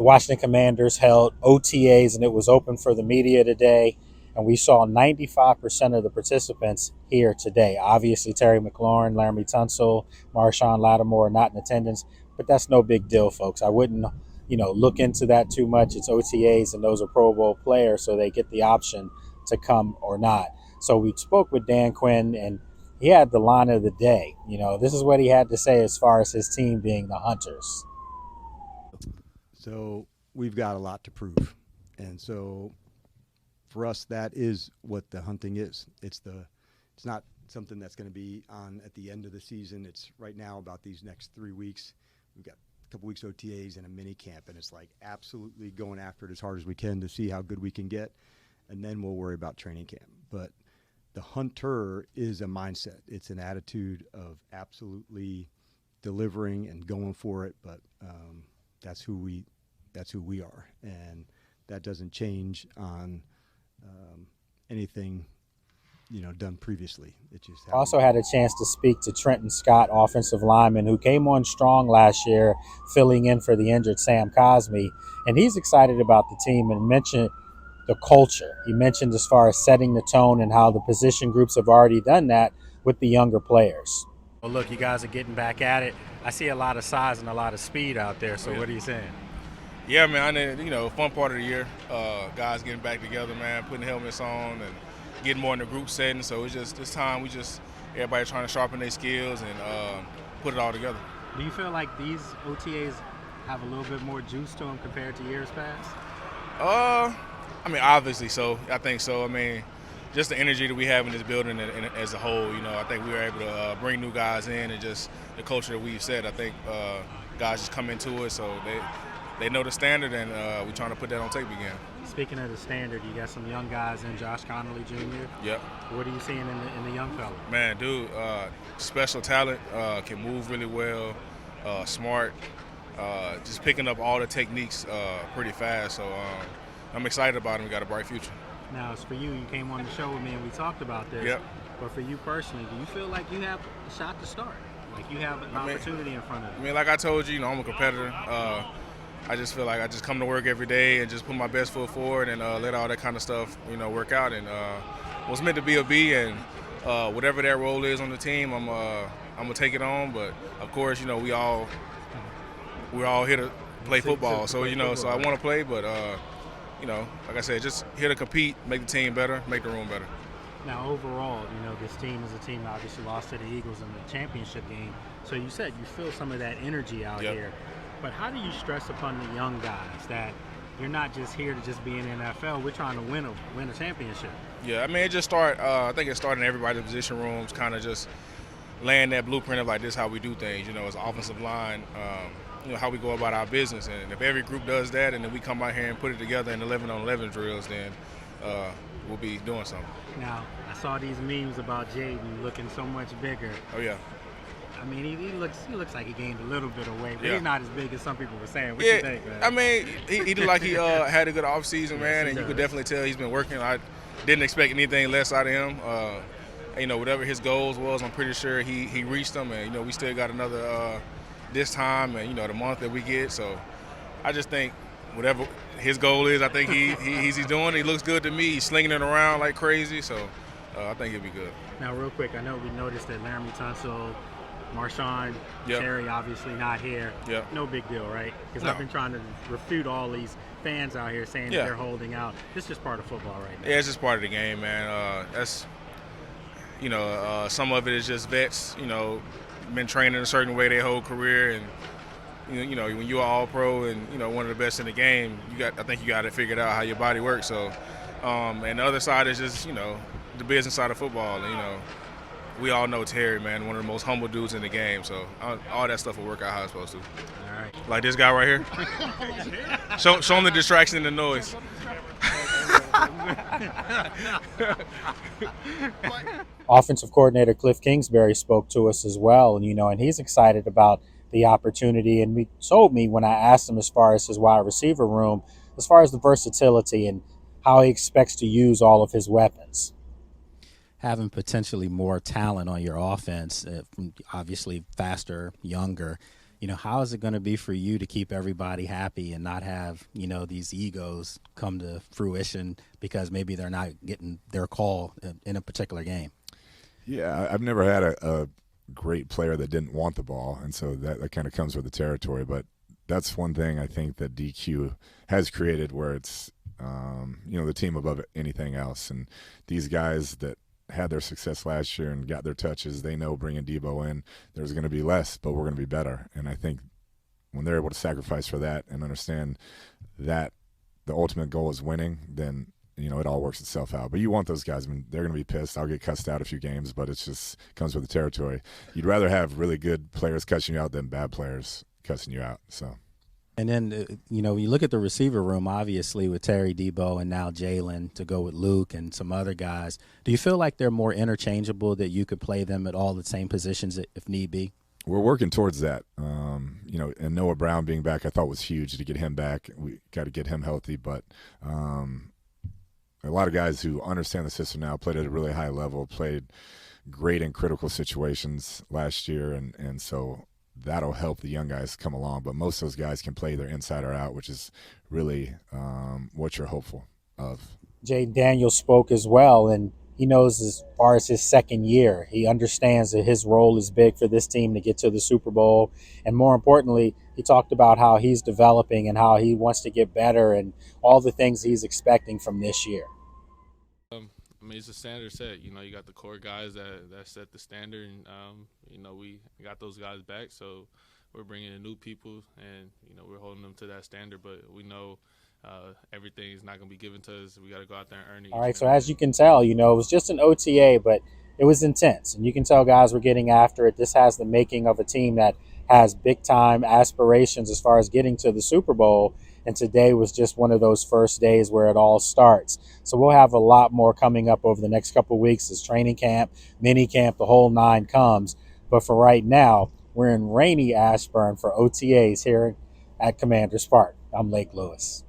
the Washington Commanders held OTAs, and it was open for the media today. And we saw 95% of the participants here today. Obviously, Terry McLaurin, Laramie Tunsil, Marshawn Lattimore are not in attendance, but that's no big deal, folks. I wouldn't, look into that too much. It's OTAs, and those are Pro Bowl players, so they get the option to come or not. So we spoke with Dan Quinn, and he had the line of the day. This is what he had to say as far as his team being the Hunters. So we've got a lot to prove. And so for us, that is what the hunting is. It's not something that's going to be on at the end of the season. It's right now about these next 3 weeks. We've got a couple weeks OTAs and a mini camp, and it's like absolutely going after it as hard as we can to see how good we can get, and then we'll worry about training camp. But the hunter is a mindset. It's an attitude of absolutely delivering and going for it, but that's who we are, and that doesn't change on anything done previously. It just also had a chance to speak to Trenton Scott, offensive lineman, who came on strong last year, filling in for the injured Sam Cosme, and he's excited about the team and mentioned the culture. He mentioned as far as setting the tone and how the position groups have already done that with the younger players. Well, look, you guys are getting back at it. I see a lot of size and a lot of speed out there, so What are you saying? Yeah, man, fun part of the year, guys getting back together, man, putting helmets on and getting more in the group setting. So it's just this time everybody trying to sharpen their skills and put it all together. Do you feel like these OTAs have a little bit more juice to them compared to years past? Obviously so. I think so. Just the energy that we have in this building and as a whole, I think we were able to bring new guys in, and just the culture that we've set. I think guys just come into it, so they know the standard, and we're trying to put that on tape again. Speaking of the standard, you got some young guys in Josh Connolly Jr. Yep. What are you seeing in the young fella? Man, dude, special talent, can move really well, smart, just picking up all the techniques pretty fast. So I'm excited about him. We got a bright future. Now, as for you, you came on the show with me and we talked about this. Yep. But for you personally, do you feel like you have a shot to start? Like you have an opportunity in front of you? Like I told you, I'm a competitor. I just feel like I just come to work every day and just put my best foot forward and let all that kind of stuff, work out. And what's meant to be a B, and whatever that role is on the team, I'm gonna take it on. But of course, we're all here to play football. So so I want to play, but like I said, just here to compete, make the team better, make the room better. Now, overall, this team is a team that obviously lost to the Eagles in the championship game. So you said you feel some of that energy out here. But how do you stress upon the young guys that you're not just here to just be in the NFL? We're trying to win a championship. Yeah, it just started. I think it started in everybody's position rooms, kind of just laying that blueprint of like this is how we do things. As an offensive line, how we go about our business. And if every group does that, and then we come out here and put it together in 11-on-11 drills, then we'll be doing something. Now, I saw these memes about Jaden looking so much bigger. Oh yeah. He looks like he gained a little bit of weight, but he's not as big as some people were saying. What you think, man? He looked like he had a good offseason, man, and you could definitely tell he's been working. I didn't expect anything less out of him. Whatever his goals was, I'm pretty sure he reached them, and we still got another this time, and the month that we get. So I just think whatever his goal is, I think he's doing. He looks good to me. He's slinging it around like crazy, so I think he'll be good. Now, real quick, I know we noticed that Laramie Tunsil, Marshawn, Terry obviously not here. Yep. No big deal, right? Because I've been trying to refute all these fans out here saying that they're holding out. It's just part of football right now. Yeah, it's just part of the game, man. That's some of it is just vets, been training a certain way their whole career, and when you're all pro and one of the best in the game, I think you got to figure out how your body works. So, and the other side is just the business side of football. And, we all know Terry, man, one of the most humble dudes in the game. So all that stuff will work out how it's supposed to. All right. Like this guy right here. show him the distraction and the noise. Offensive coordinator Cliff Kingsbury spoke to us as well, and he's excited about the opportunity. And he told me when I asked him as far as his wide receiver room, as far as the versatility and how he expects to use all of his weapons. Having potentially more talent on your offense, obviously faster, younger, How is it going to be for you to keep everybody happy and not have, these egos come to fruition because maybe they're not getting their call in a particular game? Yeah, I've never had a great player that didn't want the ball, and so that kind of comes with the territory. But that's one thing I think that DQ has created where it's, the team above anything else. And these guys that had their success last year and got their touches, they know bringing Debo in, there's going to be less, but we're going to be better. And I think when they're able to sacrifice for that and understand that the ultimate goal is winning, then it all works itself out. But you want those guys. I mean, they're going to be pissed. I'll get cussed out a few games, but it's just comes with the territory. You'd rather have really good players cussing you out than bad players cussing you out. So. And then, you look at the receiver room, obviously, with Terry, Debo, and now Jalen to go with Luke and some other guys. Do you feel like they're more interchangeable, that you could play them at all the same positions if need be? We're working towards that. And Noah Brown being back, I thought was huge to get him back. We got to get him healthy. But a lot of guys who understand the system now, played at a really high level, played great in critical situations last year. And so that'll help the young guys come along. But most of those guys can play either inside or out, which is really what you're hopeful of. Jaden Daniel spoke as well, and he knows as far as his second year, he understands that his role is big for this team to get to the Super Bowl. And more importantly, he talked about how he's developing and how he wants to get better and all the things he's expecting from this year. It's a standard set. You got the core guys that set the standard, and we got those guys back. So we're bringing in new people, and we're holding them to that standard. But we know everything is not going to be given to us. We got to go out there and earn it. All right. So as you can tell, it was just an OTA, but it was intense, and you can tell guys were getting after it. This has the making of a team that has big time aspirations as far as getting to the Super Bowl. And today was just one of those first days where it all starts. So we'll have a lot more coming up over the next couple of weeks as training camp, mini camp, the whole nine comes. But for right now, we're in rainy Ashburn for OTAs here at Commanders Park. I'm Lake Lewis.